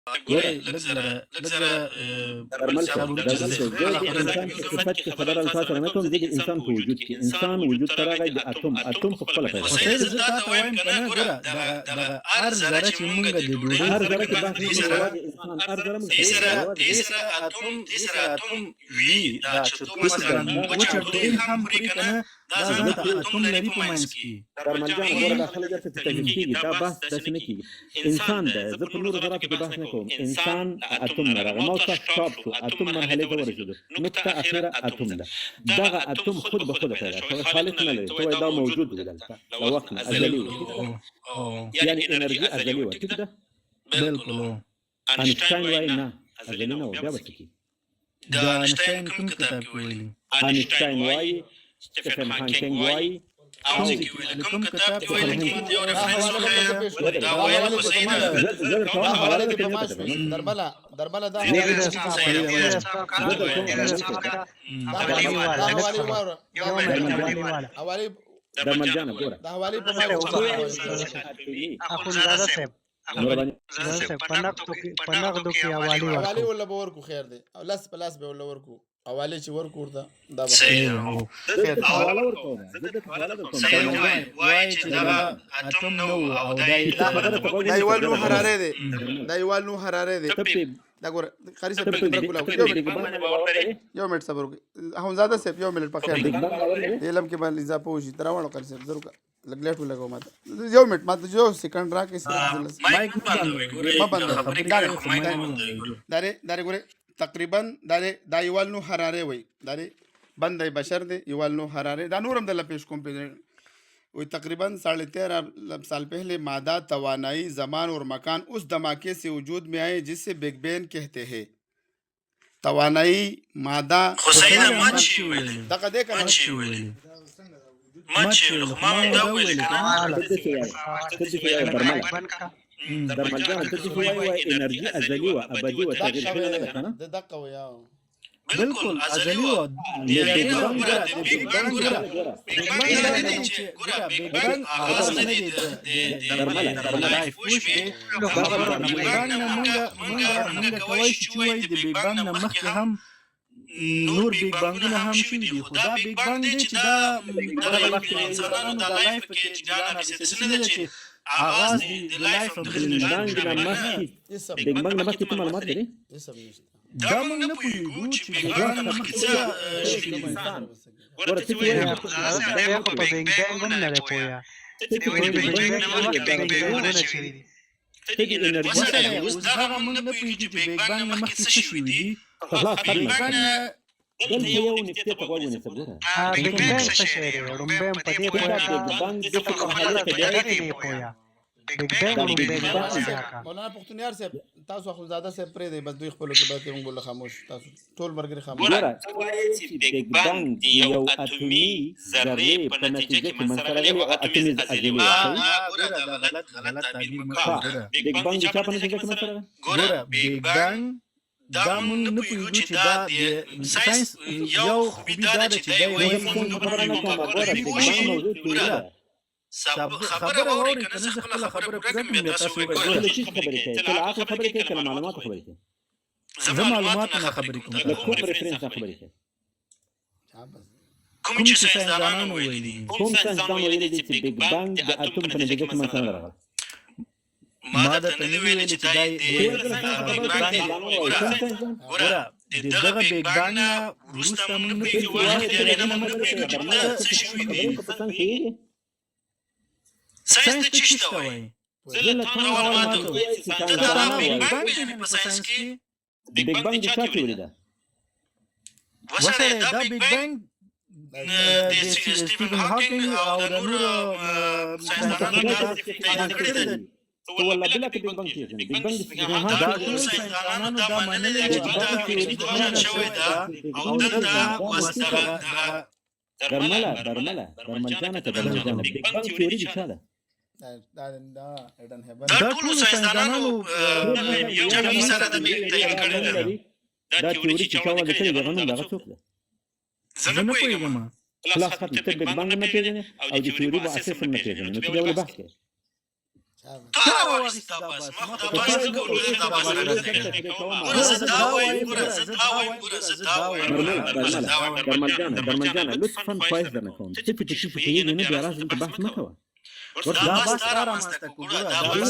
ګورې لږ زره درمل صبر درمل وکړه. زه د انسان په صفت کې خبره له تاسو سره نه کوم. زه د انسان په وجود کې انسان وجود ته راغی د اتوم په خپله پیدا خو کړی. سید زه تا ته وایم که نه ګوره دغه هر ذره چې مونږ د ډوډۍ هر ذره کې بحث نه کوم، یوازې انسان هر ذره موږ دې سره اتوم وي دا چې تو مثلا وچه ډوډۍ هم خوري که نه دا ځان ته اتوم لري په منځ کې. درمل جان ګوره دا خلک درته تکلیف کېږي، دا بحث داسې نه کېږي. انسان دی، زه په نورو ذراتو کې بحث نه کوم. انسان اتوم نه راغی، ما ورته ستاپ شو، اتوم مرحلې ته ورسېدو، نقطه اخره اتوم ده. دغه اتوم خود به خوده پیدا شوی، خالق نه لري. ته وایې دا موجود و دلته له وخت نه ازلي و، یعنې انرژي ازلي وه. ټیک ده؟ بالکل. انشتاین وایي نه ازلي نه و، بیا به څه کېږي؟ د انشتاین کوم کتاب کې ویلي؟ انشتاین وایي، سټیفن هاکینګ وایي، کوم کتاب کې ویلي یو ریفرنس وخایه دا ویل خو صحیح ده. حواله دې په ماش دربله دا حواله درمل جان ګوره دا حواله په ماش اخوندزاده صاحب پناغدو کې حواله ولا به ورکو خیر دی او لاس په لاس به ولا ورکو حواله چې ورکو ورته دا به صحیح حواله ورکو ده. زه د حواله درکوم. وای چې دا اتوم نو او دا یوال نو حراره دی، دا یوال نو حراره دی. دا ګوره قاری صاحب یو منټ صبر وکړئ. اخوندزاده صاحب یو منټ په خیر دی علم کې باندې اضافه وشي تراوړو قاری صاحب ضرور لګ لیټ ولګو ماته یو منټ ماته جو سکند راکې مایک ما بند داري ګوره تقریبا دا یوال نو حراره وای داري بند بشر دی یوال نو حراره دا نورم د لپیش کوم په वो तकरीबन 13.5 साल पहले मादा तवानाई ज़मान और मकान उस धमाके से वजूद में आए जिसे बिग बैंग कहते हैं. तवानाई मादा انرژي ازلي و ابدي و تغيير شوی نه ده کنه. دقه ویا بالکل ازلی و بیگ بانگ آغاز نه دی د لایف وشي مونږ کولی شو چې وایي د بیگ بانګ نه مخکې هم نور بیگ بانګونه هم شوي دي، خو دا بیگ بانګ دی چې دا انسانانو د لایف کې جریان اخیستل نه ده چې آغاز دی د لایف بیگ بانګ نه مخکې ته معلومات لري؟ دا موږ نه پوهېږو چې بیگ بانګ نه مخکې څه شوي. اوس دغه موږ نه پوهېږو چې بیگ بانګ نه مخکې څه شوي دي. بیگ بانګ دلته یو نقطې ته غوږ ونیسه ګوره. مولانا پختونیار صاحب تاسو اخوندزاده صاحب پرې دی بس دوی خپل کې به موږ له خاموش تاسو ټول مرګري خاموش. ګوره بیگ بانګ یو اتومي ذرې په نتیجه کې منځته راغلي او اتومي ازلي وي. غلط تعبیر مه کوه. بیگ بانګ د چا په نتیجه کې منځته راغلی؟ ګوره بیگ بانګ دا موږ نه پوهېږو چې دا د ساینس یو خوبي دا ده چې دا خبره نه کومه. ګوره بیگ بانګ موضوع پوره ده. خبره واورئ که نه زه خپله خبره پوره کړم بیا تاسو ته ووایئ. له چیز خبرې کوې؟ ته له عقل خبرې کوې که له معلوماتو خبرې کوې؟ زه معلوماتو نه خبرې کوم. له کوم ریفرنس نه خبرې کوې؟ کوم چې ساینسدانانو ویلي دي. کوم ساینسدان ویلي دي چې بیگ بانګ د اتوم په نتیجه کې منځته نه راغلی؟ ما درته نه ویلي چې دا بیگ بانګ ګوره د دغه بیگ بانګ نه وروسته موږ نه پوهېږو وخت د هغې نه موږ نه پوهېږو څه شوي دي. ساینس ته څه شته وایي؟ زه له تا معلومات کوم چې ساینسدانان بیگ وایي بانګ پېژنې په ساینس کې. بیگ بانګ د چا تیوري ده؟ وسره دا بیگ بانګ د سټیفن هاکینګ او د نورو ساینسدانانو دا پیدا کړې ده. ته والله بلا کې بیگ بانګ پېژنې؟ بیگ بانګ د سټیفن دا هاکینګ ټول ساینسدانانو دا منلې چې دا تیوري جوړه شوې ده او دلته درمل جانه ته درمل جانه بیگ بانګ تیوري د چا ده؟ دا ټول ساینسدانانو یو جمعي سره د تایید کړې ده. دا تیوري چې چا وضع کړې دغه نوم دغه څوک ده؟ زه نه پوهېږم. خلاص ختم. ته بیگ بانګ نه پېژنې او د تیوري په اساس هم نه پېژنې، نو ته بیا ولې بحث کوې؟ چا راواخیسته دا بس ما خو بس بس نه کوو کوو دا بس نه کوو ګوره زه دا وایم درملجانه لطفا فایز درنه کوم ته په چی په نه بیا راځم ته بحث مکوه دا بس رامنځته کوو ګوره دا بس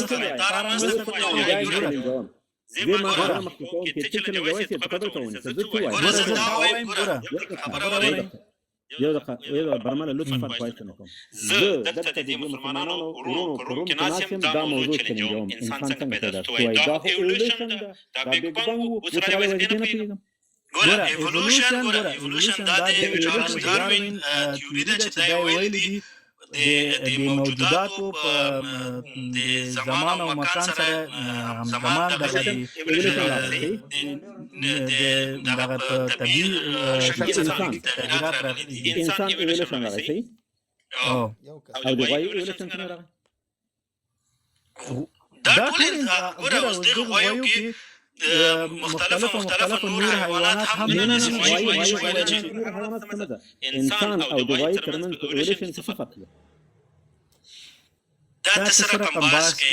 رامنځته کوو زه ما غواړم کوم چې ته څنګه جواب ته قدر کوم څه څه وایي ګوره زه دا وایم ګوره یو دقیقه برمانه لطفا فایز درنه کوم زه دلته د مسلمانانو ورونو کروم کې ناسم دا موضوع چلنجوم انسان څنګه پیدا شوی دا خو ایولوشن دا بیگ بانګ وو سره وایي نه پیږم ګوره ایولوشن دا د چارلز ډاروین تیوري ده چې دا ویلي دي د موجوداتو په د زمان او مکان سره همزمان دغه دغه طبیعي شکل تغییرات راغلي انسان ایولوشن راغی او د غوایي ایولوشن څنګه راغی دا ټول ګوره اوس د غوایو کې مختلف نور حیوانات هم انسان او د غوایي ترمنځ ایولوشن څه فرق دی دا څه رقم باس کې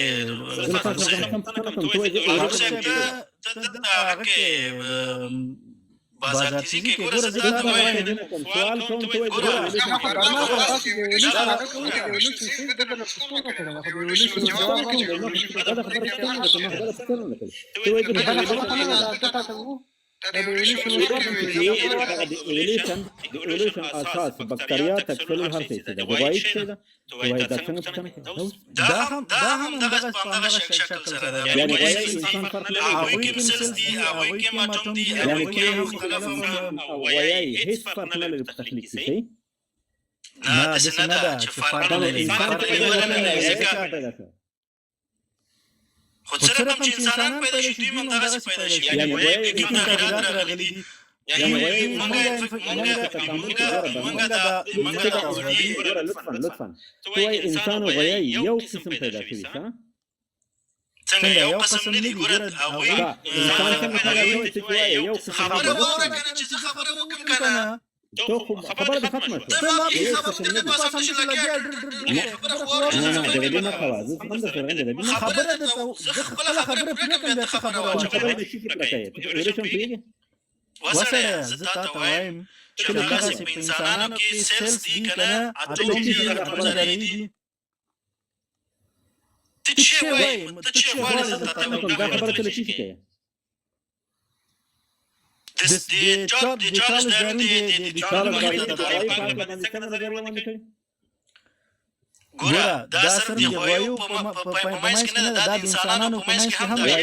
بازار کې ګوره زه دا وایم سوال کوم ته ایولوشن اساس بکتریا تکفل هر څه ده غوایي څه ده غوایي د څنګه دا هم دغه شکل سره یعنی غوایي انسان فرق نه هغوی کې سلز دي هغوی کې ماتوم دي هغوی کې مختلف غوایي هیڅ فرق نه لري په تخلیق کې نه داسې نه ده چې فرق نه لري خو څه رقم چې انسانان پیدا شي دوی هم دغسې پیدا شي یعنې غوایي کې کوم تغییرات راغلي دي یعنې لطفا تو انسان او غوایي یو قسم پیدا شوي څه څنګه یو قسم نه دي ګوره هغوی انسان څنګه پیدا شوی چې یو قسم خبره واوره که نه چې زه خبره وکړم که نه تو خبره دې ختمه شوه ته ما په خبره ته نه پاسم چې لګیا خبره خو واوره نه د دې نه خوا زه څنګه سره نه د دې خبره ده زه خپل خبره پرې کوم دا خبره خبره دې شي فکر کوي ایولوشن پیږي وسره زه تاسو وایم چې دغه په انسانانو کې سلز دي کنه اټوم دي خبره لري دي ته چې وایم ته چې وایم دا خبره ته شي کوي د چارلز ډاروین د ګوره دا سره دی غوایو په پمایس کې نه دا د انسانانو په پمایس کې هم دی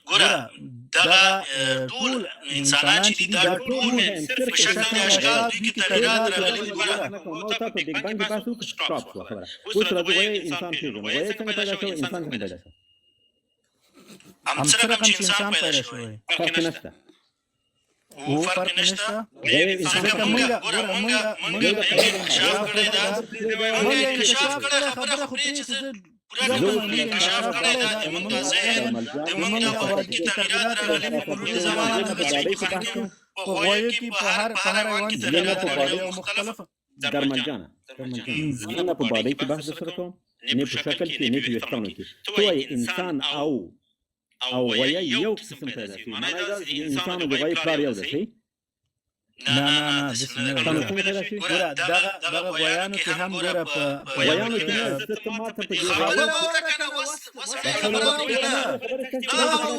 ګوره دا ټول انسانان چې دا ټول صرف شکل اشکال دي کې تغیرات راغلي ګوره نو تاسو د بیگ بانګ تاسو سټاپ خبره اوس راځي انسان پیژنو غوایي څنګه پیدا شو انسان څنګه پیدا شو هم څه رقم چې انسان پیدا شوی فرق نشته او فرق نشته ځکه موږ انکشاف کړی دا موږ انکشاف کړی خبره خو دې چې پورا انکشاف کړی دا موږ ذهن د موږ د تغیرات راغلي په ټول زمانه په غوایو کې په هر حیوان کې تغیرات راغلي مختلفه درملجانه نه په باندې کې بحث سره کوم نه په شکل کې نه په وختونو کې توای انسان او غوایي یو قسم پیدا شي معنی دا انسان او غوایي پلار یو دی نه څنګه پیدا شي ګوره دغه غوایانو کې هم ګوره په غوایانو کې څه ماته په خبره وره کنه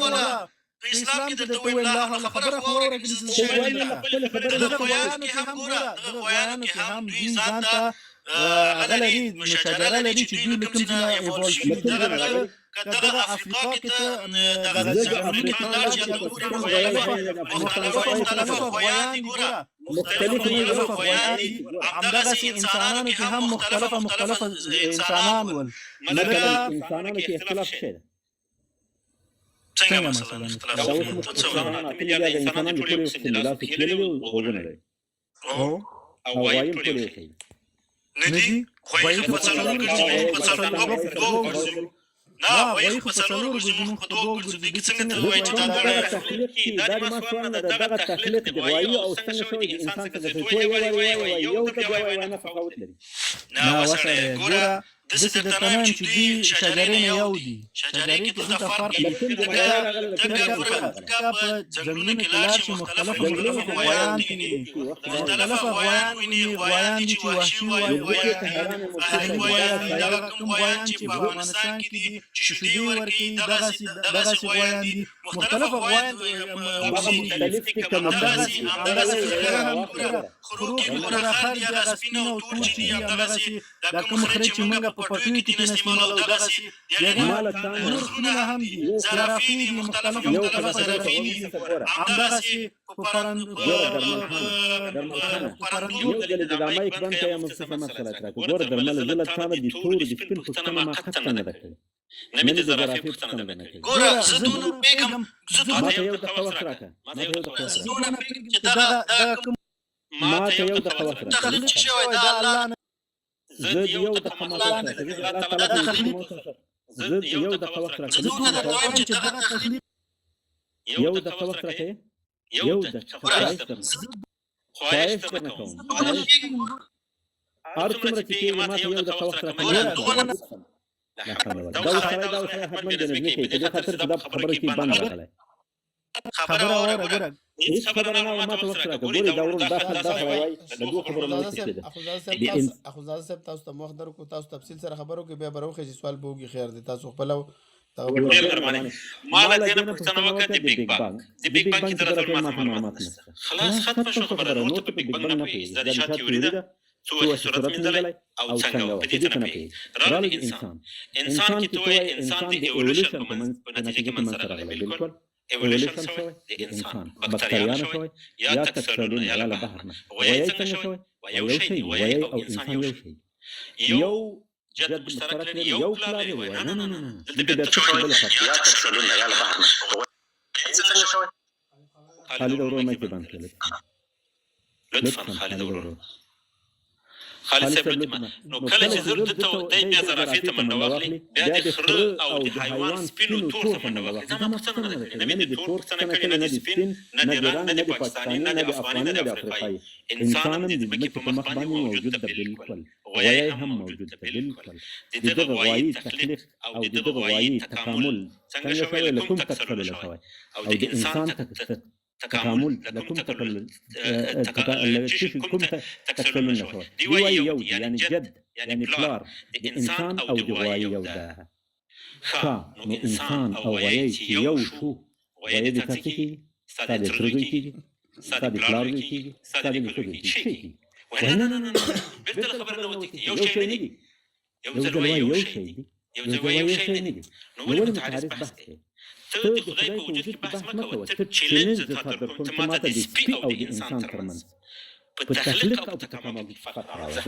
ولا اسلام کې د توي الله خبره خو وره کې غوایانو کې هم ګوره غوایانو کې هم دوی ځان ته غلري مشاجره لري چې دوی کوم ځای نه ایوالو کړي کله افریقا کې ته دغه افریقا کې دا چې مختلفه غوایان دي ګوره مختلفه غوایان دي همدغه انسانانو کې هم مختلفه انسانان ول مثلا انسانانو کې اختلاف شته څنګه مثلا اختلاف انسانان ټول استدلال کوي وګورئ او غوایي ټول ندی غوایي په څلور کې په څلور نه وایي خو په څلورو ګرځي موږ په دوو ګرځي دې څنګه ته وایي چې دا دغه تخلیق کې دا د ما سوال نه ده دغه تخلیق د غوایي او څنګه شوی د انسان څخه چې توی وایي یو ته بیا وایي نه تفاوت لري نه وسره ګوره داسې درته نه وایم چې دوی شجرې نه یو دي شجرې کې دلته فرق دی ځکه په ځنګلونو کې لاړ شي مختلف غوایان ویني مختلف غوایان ویني غوایان دي چې وحشي غوایان دغه کوم غوایان چې په افغانستان کې دي چې شیدې ورکوي دغسې غوایان دي مختلف غوایان مختلف فکر خروق یې ګوره خر دي هغه سپین او تور چې دي همدغسې دا کوم خره چې موږ په پټیو کې کېناستېمل او دغسې د هغې نور خرونه هم دي زرافې دي مختلف زرافې دي همدغسې په پرندو یو ځل د مایک بند ته یم څه مسله کړه ګوره درمل زله چانه دي تور دي سپین پښتنه ما قطعا نه ده کړې نه د زرافې پښتنه نه کړې ګوره زه دونه پوهېږم ما ته یو دقیقه وخت راکړه دونه پوهېږم چې دغه کوم ما ته یو دقیقه وخت راکړه تخلیق شوی دا الله نه زه یو دقیقه وخت راکړه الله تعالی زه یو دقیقه وخت راکړه زه دونه درته وایم چې دغه تخلیق یو دقیقه وخت راکړه یو دقیقه خواهش درنه کوم هر څومره چې ما ته یو دقیقه وخت راکړه دا وسره حتما د نه کې د خاطر دا خبره کې باندې راغله خبره وره ګوره هیڅ خبره نه ما ته وخت راکړه ګوري دا ورو داخل وای د دوه خبرو نه څه اخوزاده صاحب تاسو ته مخ درکو تاسو تفصیل سره خبرو کې بیا بروخه چې سوال بوږي خیر دی تاسو خپل ما له دې نه پوښتنه وکړه د بیگ بانګ کې درته معلومات نشته خلاص ختم شو خبره نو ته بیگ بانګ نه پیږي د شات تیوري ده څو صورت مندلای او څنګه په دې ته نه پیږي رال انسان کې توې انسان د ایولوشن په نتیجه کې منځ راغلی بالکل ایولوشن شوی د انسان بکتریانو شوی یا تکثرونه یا له بهر نه وایي څنګه شوی یو شی وایي او انسان یو شی یو جد مشترک لري یو پلار دی نه نه نه دلته د څه بل فرق یا تکثرونه یا له بهر نه څنګه شوی خالد ورو مې باندې کړل لطفا خالد ورو خالد صاحب نو کله چې ضرورت ته د بیا زرافې ته منډه واخلي بیا د خره او د حیوان سپینو تور ته منډه واخلي دا پوښتنه ده نه مې د تور څخه کوي نه د سپین نه د ایران نه د پاکستاني نه د افغاني نه د افریقایي انسان هم د ځمکې په مخ باندې موجود ده بالکل غوایي هم موجود ده بالکل د دغه غوایي تخلیق او د دغه غوایي تکامل څنګه شوی له کوم تکامل شوی او د انسان تکامل لكم كم تكتلون شوي دي واي يود يعني جد يعني بلار دي انسان او دي واي يودا خا نو انسان او واي يوشو واي دي تاتيكي ستادي تروغيكي ستادي بلارغيكي ستادي لسوغيكي وانا لا بدل خبر نوتيكي يوشي نيجي يوزل واي يوشي نيجي نو ولي متعرف بحثي ته د خدای په وجود کې بحث مه کوه ته چیلنج درته کوم ته ماته د سپي او د انسان ترمنځ په تخلیق او په تکامل کې فرق راوړه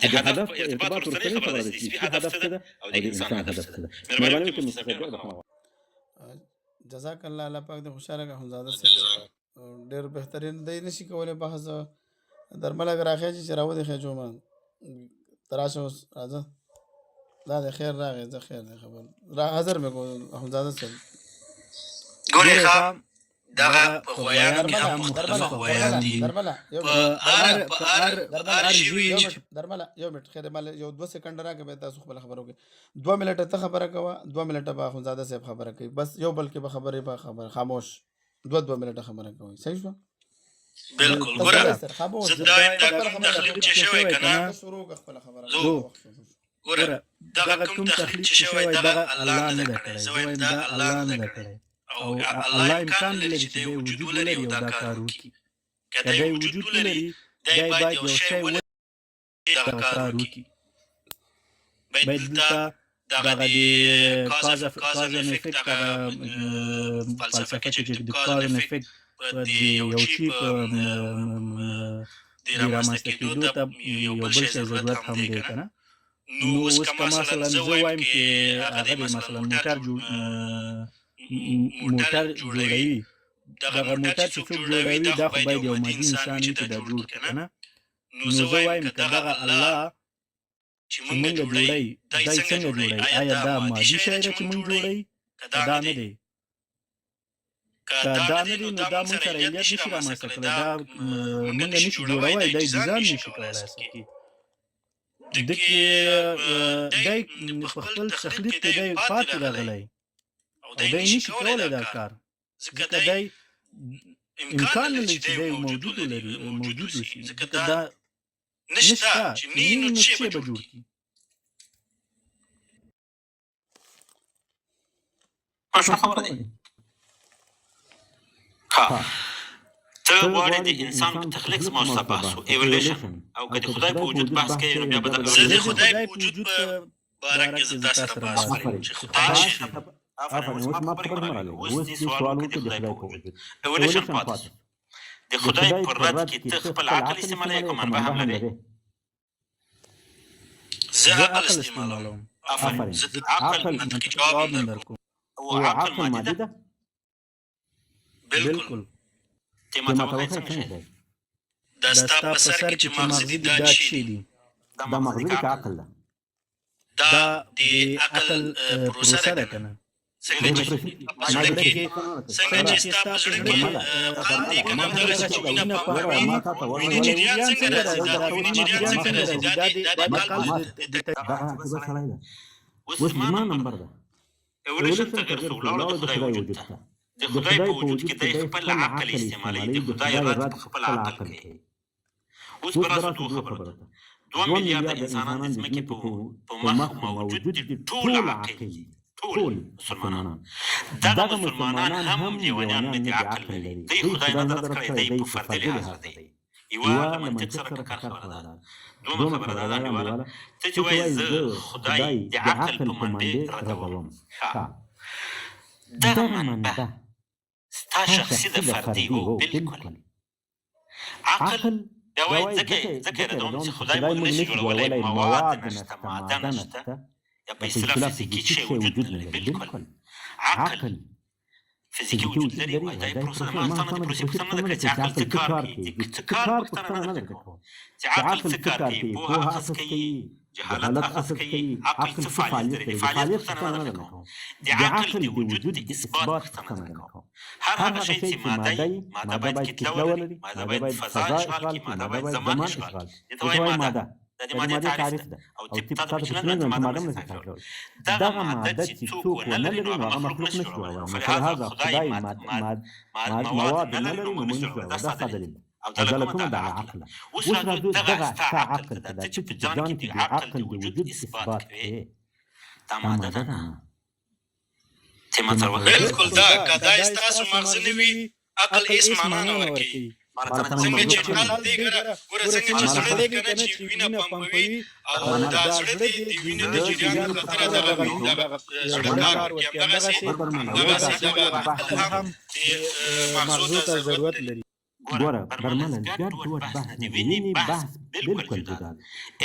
د هدف ارتباط ورسره خبره ده سپي هدف څه ده او د انسان هدف څه ده مهرباني وکړئ مستقیم جزاک الله الله پاک دې خوشاله کا همزاده سه ډېر بهترین دی نشي کولای بحث درمل اگر اخی چې راو دي خېجو ما تراشه راځه دا د خیر راغی زه خیر دی خبر را حاضر مې کو همزاده سره ګورې خام دغه غوایان کې هم مختلف غوایان دي درمله په هر ژوي درمله یو منټ خیر مال یو 2 سکند راکې به تاسو خپل خبرو کې 2 منټه ته خبره کوه 2 منټه به همزاده صاحب خبره کوي بس یو بلکې به خبره به خبر خاموش 2 منټه خبره کوي صحیح شو بالکل ګوره زدا تخلیق چې شوی کنه شروع خپل خبره ګوره دغه کوم تخلیق چې شوی دغه الله نه کړی زه وایم دا الله نه کړی او الله امکان لري چې د وجود لري او دا کار وکړي کله وجود لري دای باید یو شی ولري دا کار وکړي باید دغه د کاز افیکټ هغه فلسفه چې د کاز افیکټ د یو شی په د رامنځته کېدو ته یو بل شی ضرورت هم دی که نه نو اوس که مثلا زه وایم چې هغه دی مثلا موټر جوړوي دغه موټر چې څوک جوړوي دا خو باید یو مادي انسان وي چې دا جوړ کړي که نه نو زه وایم که دغه الله چې مونږ جوړی دای څنګه جوړی آیا دا ماضي شی ده چې مونږ جوړی دا نه دی که دا نه دی نو دا مونږ سره علیت نشي رامنځته کړی دا مونږ نشي جوړولی دی ډیزاین نشي کولی اصل کې دکې دی په خپل تخلیق کې دی پاتې راغلی او دی نشي کولی دا کار ځکه دی امکان نه لري چې دی موجود وشي ځکه دا نشته چې نو څه به جوړ کړي ښه خبره ده ته غواړې د انسان په تخلیق څه موضوع بحث وکړو ایولیوشن او که د خدای په وجود بحث کوي نو بیا به زه د خدای په وجود په باره کې زه تاسو سره بحث کوم چې خدای شي اوس ما په خبره راغلی اوس دې سوال وکړو د خدای په وجود ایولیوشن پاتې د خدای پر رد کې ته خپل عقل استعمالوې کوم منبع هم لري زه عقل استعمالوم آفرین زه عقل منطقي جواب نه درکوم او عقل مادي ده بالکل ته ما ته وایې څنګه دا ستا په سر کې چې مغز دي دا شي دي دا مغز دي که عقل ده دا د عقل پروسه ده که نه څنګه چې ستا په زړه کې قلب دی که نه همدغسې چې وینه پمپوي وینې جریان څنګه راځي دا وینې جریان څنګه راځي دا د قلب اوس زما نمبر ده ایولیوشن تغیر څه ولاړو د خدای وجود ته د خدای په وجود کې د خپل عقل استعمالوي د خدای رد په خپل عقل کوي اوس پر اساس دوه خبره ده 2 میلیارډ انسانان د ځمکې په مخ موجود دي ټول عقل ټول مسلمانان دغه مسلمانان هم لیونیان نه دي عقل لري دوی خدای نظر کړی دی په فردي لحاظ دی یوه له منطق سره کار خبره ده دومره خبره ده نیواله ته چې وایې زه خدای د عقل په منډې ردوم دغه منبع ستا شخصي د فردي هو بالکل عقل دا وایي ځکه ردوم چې خدای موږ نشي جوړولی مواد نشته ماده نشته یا په اصطلاح فزیکي شی وجود نه لري بالکل عقل فزیکي وجود لري وایي دا یې پروسه ده ما ستا نه د پروسې پوښتنه نه ده چې عقل څه کار کوي څه کار پوښتنه نه ده کوم چې عقل څه کار کوي پوهه اخذ کوي جهالت اخذ کوي عقل څه فعالیت لري فعالیت پوښتنه نه ده کوم د عقل د وجود د اثبات پوښتنه نه ده کوم هر هغه شی چې ماده وي ماده باید کتله ولري ماده باید فضا اشغال کړي ماده باید زمان اشغال کړي دې ته وایي ماده دا د مادې تعریف ده او طب تاسو په څنګه د ماده نه ذکر کړو دغه ماده چې څوک نه لري نو هغه مخلوق نشي جوړولای فلهذا خدای مواد نه لري نو موږ دا څه دلیل او دا کومه د عقل اوس راځو دغه عقل ته چې په ځان کې د عقل د وجود اثبات کوي دا ماده ده ته ما تر وخت بالکل دا کدا استاسو مغز نه وي عقل هیڅ معنا نه ورکوي څنګه چې قلب دی ګوره څنګه چې زړه دی کنه چې وینه پمپوي او دا زړه دی د وینې د جریان خطر دغه زړه کار ورکوي همدغسې هم مغزو ته ضرورت لري ګوره برمنه ګډ وډ بحث د وینې بحث بالکل جدا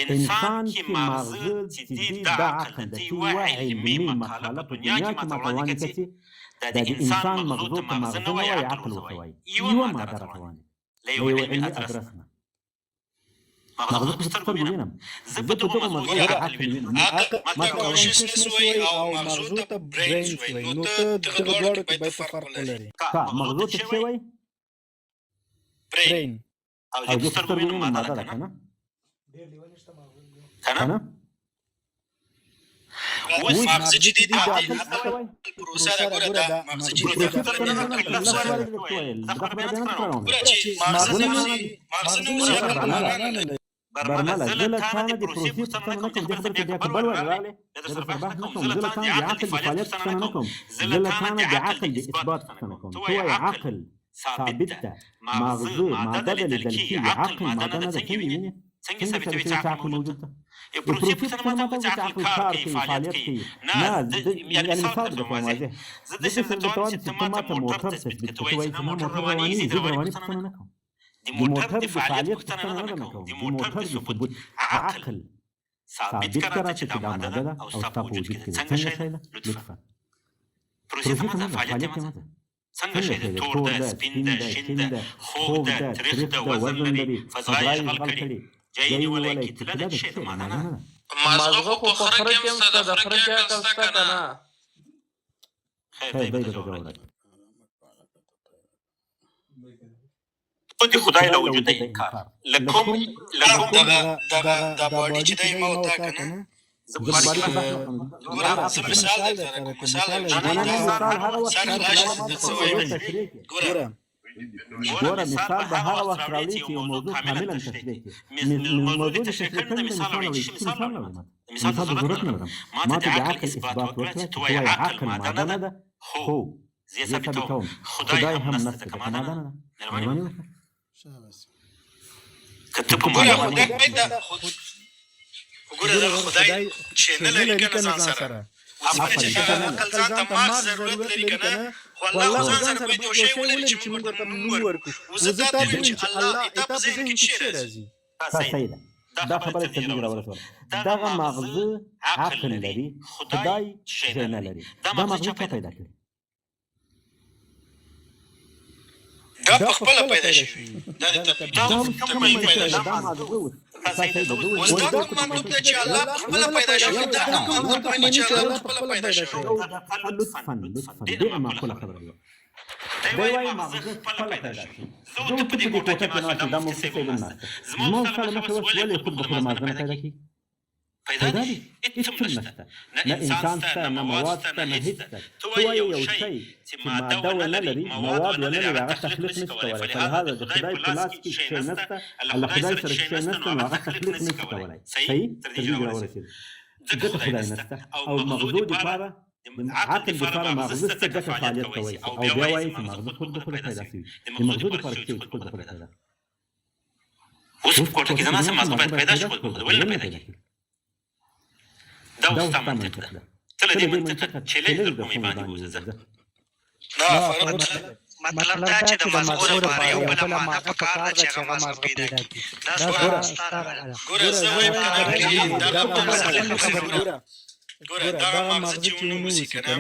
انسان کې مغز چې د عقل د یوه علمي مقاله په دنیا کې متوانه کړي د انسان مغزو ته مغز نه وایي عقل ورته وایي یوه ماده راته له یو علمي ادرس نه مغزو په سترګو وینم زه په دغه مغزو عقل وینم مطلب کانشسنس وایي او مغزو ته برین وایي نو ته دغه دواړو کې باید فرق ولري مغزو ته څه وایي برین او د سترګو وینم ماده ده کنه کنه اوس مغز جدي دي پروسه ده ګوره دا مغز جدي ده برمله زله ثانه د پروسې پوښتنه نه کوم دغه کې بیا بل ور راغلی دغه پر بحث نه کوم زله ثانه د عقل د فعالیت پوښتنه نه کوم زله ثانه د عقل د اثبات پوښتنه کوم تو عقل ثابت ده مغز ماده د لیدل کېږي عقل ماده نه ده څنګه ثابتوي چې عقل موجود ده پروسې پوښتنه نه کوم چې عقل کار کوي فعالیت کوي نه یعنې مثال درکوم واضح زه داسې درته وایم چې ته ماته موټر تثبیت کوې وایي چې ما موټر روانېږي زه د رواني پوښتنه نه کوم د موټر د فعالیت پوښتنه نه کوم د موټر د ثبوت عقل ثابت کړه چې دا ماده ده او ستا په وجود کې څنګه شی ده لطفا پروسې ته ماده فعالیت ته ماده څنګه شی ده تور ده سپین ده شین ده خوږ ده تریخ ده وزن لري فضا یې اشغال کړي جای نیولی کتله ده شی ده ماده نه مازغه خو په خره کې هم ستا د خره کې عقل ستا که نه خیر دی ته جواب راکړه. د خدای له وجوده انکار لکم دا باډي چې دی ما وتا کنه ګوره زه مثال درته کوم مثال ګوره مثال به هغه وخت راوړي چې یو موضوع کاملا تشریح کړي. موضوع د تشریح کړي مثال راوړي چې مثال نه لرم، مثال د ضرورت نه لرم. ما ته د عقل اثبات وکړه چې وایي عقل ماده نه ده. هو زه ثابتوم خدای هم نشته که ماده نه ده. مهرباني وکړه. که ته کوم ګوره د خدای چې نه لري کنه ځان سره افغان چې عقل ځان ته ماغ ضرورت لري کنه خو الله ځان سره باید یو شی ولري چې موږ ته نوم ورکړو. زه ته وایم چې الله ایته په ذهن کې شی راځي. صحیح ده. دا خبره تصدیق راورسوله. دغه مغزه عقل لري، خدای شی نه لري. دا مغزه چا پیدا کړي؟ دا په خپل پیدا شوی. دا کوم پیدا شوی؟ اوس دا کوم منطق دی چې الله په خپل پیدا شوی. دا کوم منطق دی چې الله په خپل پیدا شوی. لطفا ډېره معقوله خبره ده. دی وایي مغزه خپله پیدا شي. زه ته په دې کوټه کې ناست یم، دا مفتي صاحب هم ناست. زما سره مخې اوس ولې خود به خپله مغزه نه پیدا کړي؟ پیدا دي هېڅ هم نشته. نه انسان شته، نه مواد شته، نه هېڅ شته. ته وایې یو شی چې ماده ونه لري، مواد ونه لري، هغه تخلیق نشي کولی. فلهذا د خدای په لاس کې شی نشته، له خدای سره شی نشته، نو هغه تخلیق نشي کولی. صحیح؟ تر دې راورسېد. ځکه خدای نشته او مغزو دپاره عقل دپاره مغزه څه ګټه فعالیت کوي او بیا وایي چې مغزه خود بخوده پیدا شوي. د مغزو دپاره څه چې خود بخوده پیدا. اوس په کوټه کې زما څه مغزه باید پیدا شي، خود بخوده ولې نه پیدا کېږي؟ دا اوس ستا منطق ده. ته له دې منطقه چیلنج در کوم باندې وځه. مطلب دا چې د مغزو لپاره یو بله ماده پکار ده چې هغه مغزه پیدا کړي. دا ګوره زه وایم دا کومه مسله خبره ګوره دا مغزه چې ونیسي کنه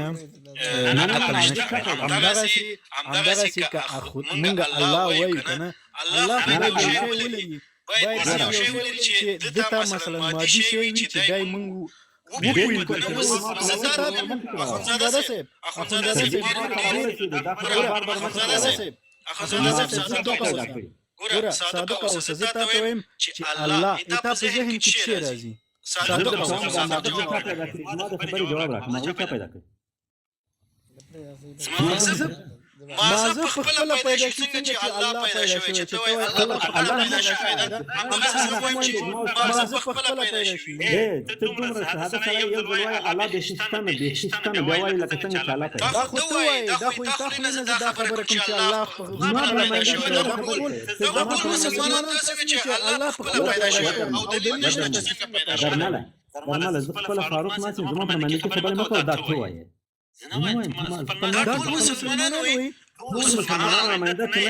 همدغسې که مونږ الله وایو کنه الله باید یو شی ولري، باید یو شی ولري چې دته مثلا مادي شی وي چې دی مونږ وپوهېږو کنه. اوس اخندزاده صاحب ګوره صادق اوسه، زه تا ته وایم چې الله ایته په ذهن کې شی راځي. صادق اوسه. ما د خبرې جواب راکړه. مغزه چا پیدا کړي؟ مازه په خپل پیدا کړي څنګه چې الله پیدا شوی چې ته وایې الله پیدا شوی ده. مازه په خپل پیدا شوی. ته دومره شهادت سره یو ځل وایې الله بېخیستانه بیا وایې لکه څنګه چې الله پیدا. دا خو ته وایې، دا خو تا خو نه زه دا خبره کوم چې الله په خپل پیدا شوی ده. دا ټول مسلمانان داسې وایي چې الله په خپل پیدا شوی او دلیل نشته چې څنګه پیدا شوی. درمله زه خپله فاروق ناست یم، زما په منځ کې خبرې مه کوه. دا ته وایې. دا ټول مسلمانان وایي. ټول مسلمانان رامنځته کړي.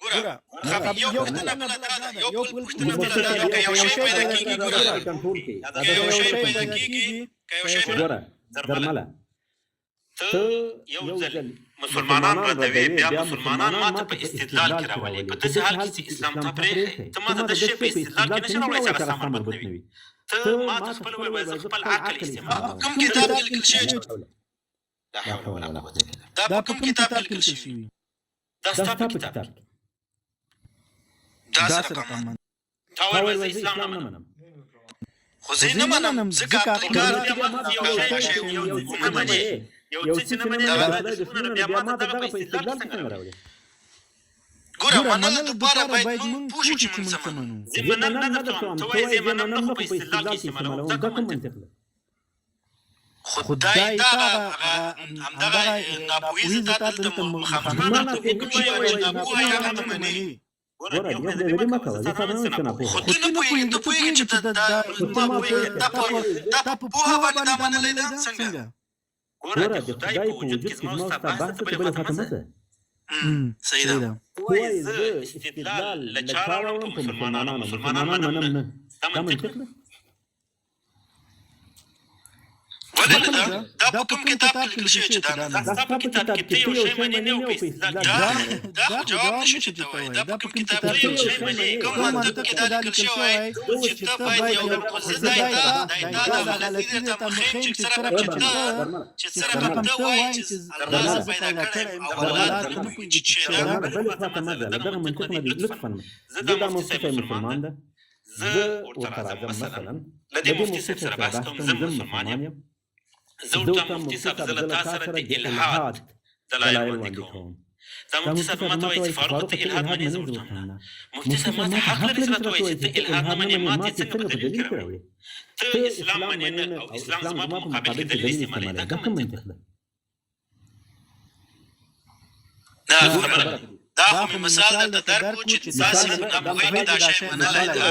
ګوره یو پوښتنه بله دا ده، یو پوښتنه بله دا ده، که یو شی پیدا کېږي، ګوره که یو شی پیدا کېږي، که یو شی ګوره درمله ته یو ځل مسلمانان ردوي، بیا مسلمانان ماته په استدلال کې راولي. په داسې حال کې چې اسلام ته پرېښې، ته ماته د شی په استدلال کې نشې راوړی چې هغه سم مربوط نه وي. ته ماته خپله وایې زه خپل عقل استعمال کوم کتاب کې لیکل شوی؟ دا په کوم کتاب کې لیکل شوی؟ دا ستا په کتاب کې. دا څه رقم؟ تا وایې زه اسلام نه منم. خو زه نه منم ځکه اعتقاد یو څه نه منې، بیا ماته دغه په استدلال څنګه راوړي؟ ګوره منلو دپاره باید مونږ پوه شو چې مونږ څه منو. زه منم نه درکوم، ته وایې زه منم نه، خو په استدلال کې استعمالوم. دا کوم منطق ده؟ خدای تا همدغه ناپوهي زه تا دلته مخامخ کوم چې وایي ناپوهه هغه نه مني. ګوره یو ډېرې مه کوه، زه خبره نه څه ناپوهه. خو ته نه پوهېږې، ته پوهېږې چې دا په پوهه باندې دا منلی ده څنګه؟ ګوره د خدای په وجود کې زما ستا بحث ته بلې خواته مه ځه. صحیح ده. وایې زه استدلال له چا راوړم؟ په مسلمانانو منم نه. دا منطق ده؟ ولې نه ده؟ دا دا په کوم کتاب کې لیکل شوی چې دا نه دا ستا په کتاب کې ته یو شی منې او په استدلال دا جواب نشي ته وای دا په کوم کتاب کې لیکل شوی کوم منطق کې دا لیکل شوی چې ته باید یو مقصدای دا غلطی ته مخې چې سره کوم ته وای چې الله پیدا کړی او اولاد نه پوهیږي چې بل خواته مه ځه دغه منطق نه دی لطفا زه دا مفتي مسلمان ده زه ورته راځم مثلا له دې مفتي صاحب سره بحث کوم زه مسلمان یم زه ورته مفتي صاحب زه له تا سره د الحاد دلایل وړاندې کوم دا مفتي صاحب ماته وایي چې فاروق ته الحاد منې زه ورته نه مفتي صاحب ماته حق لري چې راته وایي چې ته الحاد نه منې ما ته څنګه په دلیل کړی ته اسلام منې نه او اسلام زما په مقابل کې دلیل استعمالوي دا کوم منطق ده دا خو مثال د درکو چې تاسو د مخې دا شی منلای دا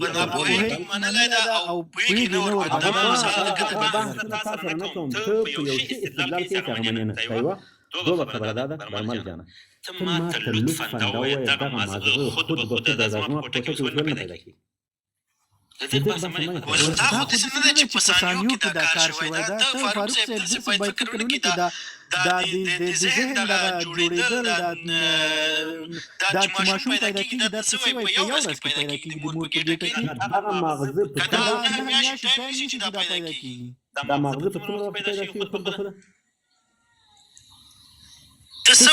په ناپوهۍ منلای دا او پوهېږي نه ورته دا مثال د تاسو نه کوم ته په یو شي استدلال کې څنګه مننه ایوه دوه خبره ده برمل جانه ته ما ته لطفا دا وایې دغه مازغه خود به خود د زما په ټکي کې ژوند نه پیدا کړي دا خو داسې نه ده چې په ثانیو کې دا کار شوی دا ته فاروق صاحب داسې باید فکر وکړي چې دا د ذهن دغه جوړېدل دا چې ماشوم پیدا کېږي دا څه وایي په یو ورځ کې پیدا کېږي د مور په ګېټه کې دغه ماغزه په که دا نهه میاشتې ټایم شي چې دا پیدا کېږي دا ماغزه په څومره وخت پیدا کېږي خود به خوده ته څه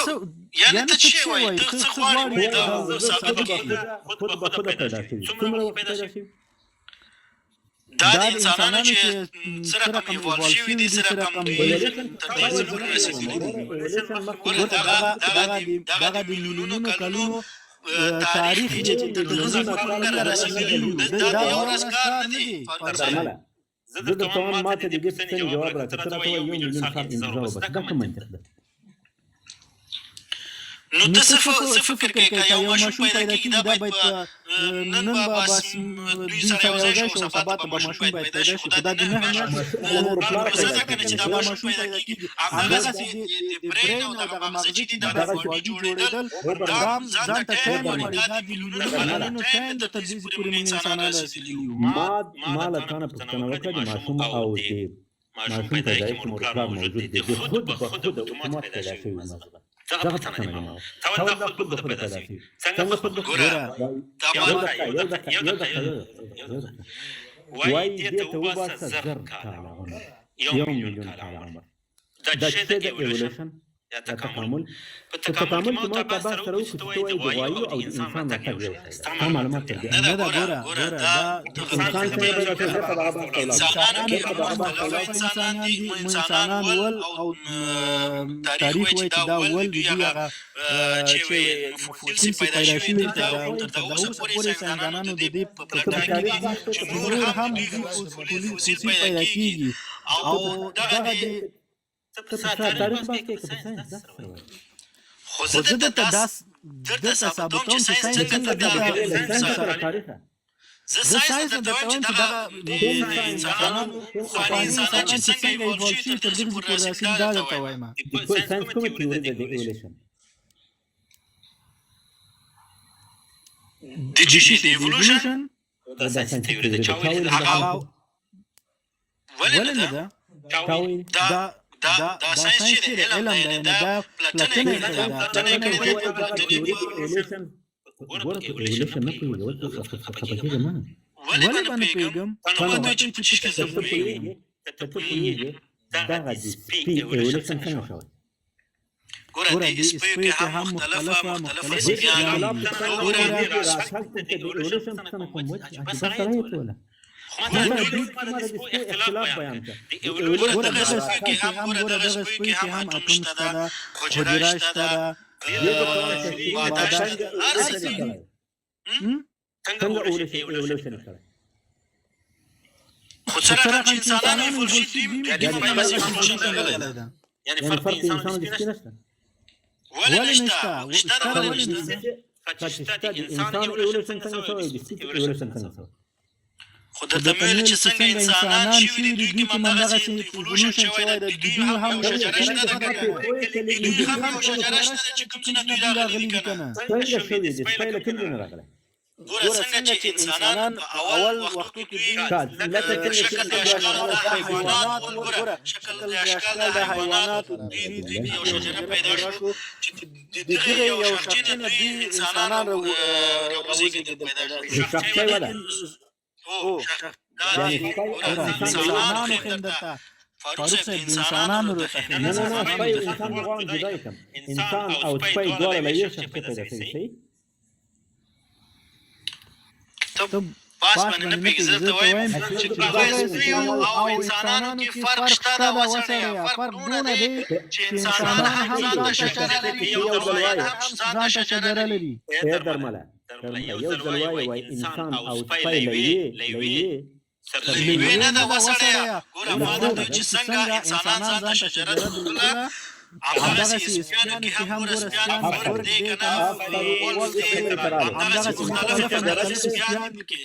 یعنې ته څه وایي ته څه غواړې دا ثابته کړي خود به خوده پیدا کېږي څومره وخت پیدا کېږي دا د انسانانو چې سره کوم ایوالو شوي دي سره کوم تر دې ضرور رسېدلي دي دغه د میلیونونو کلونو تاریخ چې تر دغه ځایه رسېدلی دا یو ورځ کار نه دی زه د توان ماته د دې پوښتنې جواب راکړه ته راته وایي 1 میلیون کال انتظار وباسه دا کوم منطق ده نو ته څه فکر کوې که یو ماشوم پیدا کېږي دا باید نن به بس دوی سره یو ځای شي او سبا ته به ماشوم باید پیدا شي خو دا د نهه میاشتو ځکه نه چې دا ماشوم پیدا کېږي همدغسې د برین او دغه مغزه چې دي دغه فواجي جوړېدل دا هم ځان ته ټایم غواړي دا د میلیونونو کلونو ټایم د تر دې پورې موږ انسانان رسېدلي یو ما له تا نه پوښتنه وکړه د ماشوم او د ماشوم پیدایښت مورکار موجود دی د خود به خود اتومات پیدا شوي مغزه دغه پوښتنه کوم ته دا خود به خود پیدا شي څنګه خود به خود وای دې ته وباسه زر کاله عمر 1 میلیون کاله عمر دا چې د ایولوشن یا تکامل په تکامل کې ما تاسو سره وکړو چې د غوایو او انسان راته یو شي دا معلومات دي نه دا ګوره دا انسان څنګه پیدا شوی انسانان ول او تاریخ وایي چې دا ول دي هغه چې فوسیل پیدا شوي دي تر اوسه پورې انسانانو د دې په پلټنه کې چې نور هم فوسیل پیدا کېږي او دغه تاریخ باندې خو زه دلته ثابتوم چې ساینس څنګه تاریخ زه ساینس ته وایم چې دغه انسانان چې څنګه ایوالو شوي تر دې پورې رسېدلي دا درته وایم ساینس کومه تیوري ده د ایولوشن د چی د ایوولوشن دا ساینس تیوري ده چا ویل ولې نه ده دا ساینس چې د علم دی دا پلټنه کوي ایولوشن ګوره په ایولوشن نه پوهېږي ولې باندې پوهېږم ته پوهېږي دغه د سپي ایولوشن څنګه شوی ګوره د سپیو کې هم مختلفه سپیان اختلاف بیان کړ دغه سپیو کې هم اتم شته ده حجره شته ده څنګه ایولوشن کړی خو سره چې انسانان ایوولو شي بیا هم ایوولوشن راغلی ده یعنې فرق انسان د سپي نشته ولې نشته انسان ایولوشن څنګه شوی د سپي ایولوشن څنګه شوی خو درته ویل چې څنګه انسانان شوي دي دوی کې همدغسې ایوولوشن شوی ده د دوی هم شجره شته ده که نه دوی هم یو شجره شته ده چې کوم څه نه دوی راغلي دي که نه څنګه شوي دي سپی له کوم ځای نه راغلی ګوره څنګه چې انسانان په اول وختو کې دوی لکه څنګه شکل د اشکال د حیوانات ګوره شکل د اشکال د حیوانات دوی یو شجره پیدا شو چې د دغه یو شخص نه دوی انسانان روزيږي پیدا شو یعنی انسانانو خندتا فاروق صاحب انسانانو روته نه سپی انسان غواړم جدا کړم انسان او سپی دواړه له یو شخص پیدا شوي صحیح ته پاس باندې نه پیږي زه ته وایم چې په او انسانانو کې فرق شته دا وسره فرق دونه دی چې انسانان هم ځان ته شجره لري یو ځان ته شجره لري درمله یو ځل وایي انسان او سپی لوي لوی نه دا وسره ګوره ما ته چې څنګه انسانان ځان ته شجره لري همدغه سپیانو کې هم ګوره سپیان فرق دی که نه همدغه مختلف سپیان کې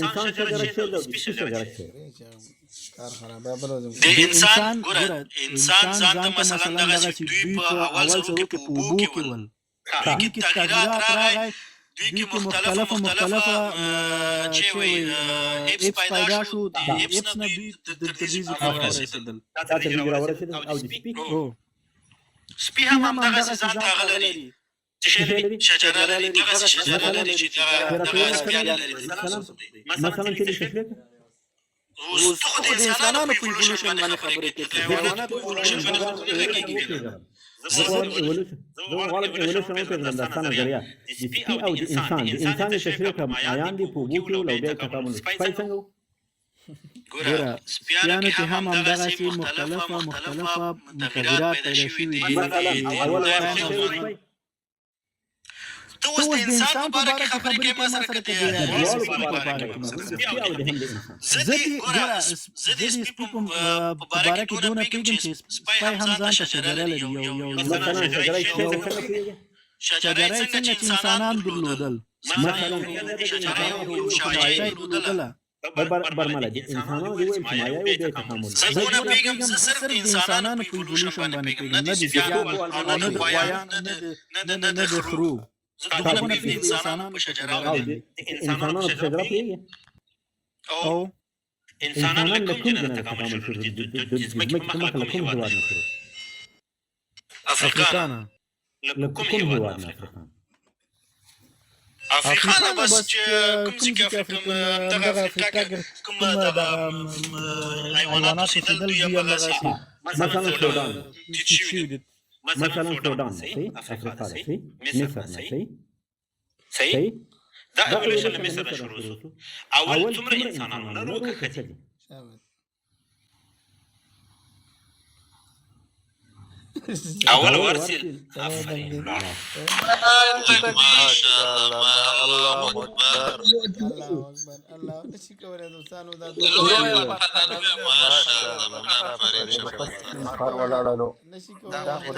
انسان شجره شده سپی شجره شده د انسان ګوره انسان ځان ته مثلا دغه دوی په اول سرو کې په اوبو کې ول دوی کې تغیرات راغی دوی کې مختلف چې وي اپس پیدا شو د اپس نه دوی د تدریج لپاره رسیدل او د سپي هم همدغه ځان ته غلري چې شجره لري دغه شجره لري چې دغه سپیان لري مثلا چې تشریح اوس ته د انسانانو په ایوولوشن باندې خبرې کوي حیوانات په ایوولوشن باندې خبرې کوي زه غواړم ایوولوشن وکړم دا ستاسو نظریه د سپي او د انسان تشریح کوم آیان دی په وګړو لو بیا کتابونه سپي څنګه ګوره سپیانو کې هم همدغه شی مختلفه تغیرات پیدا شوي دي ته اوس د انسان په اړه خبرې کوي ما سره کوي زه د سپي په اړه کې دونه پیږم چې سپي هم ځان ته شجره لري یو شجره څنګه چې انسانان درلودل مثلا برمله دي انسانانو دی ویل چې مایا یو دی تحمل زه نه پیږم زه صرف د انسانانو په ایوولوشن باندې پیږم نه د سپیانو او نه د غوایانو نه د خرو زه دغه په انسانانو په شجره باندې انسانانو په شجره پیږي او انسانان له کوم ځای نه تکامل شروع دي د ځمکې په مخ له کوم هېواد نه شروع افریقا له کوم هېواد نه افریقا بس چې کوم چې دغه افریقا کوم د حیوانات سیدل دی هغه مثلا سودان صحیح افریقا صحیح مصر صحیح دا ایوولوشن له مصر شروع شو اول څومره انسانانو نه وکړي اول ورسل الله اکبر الله نشي کولای دوستانو دا نشي کولای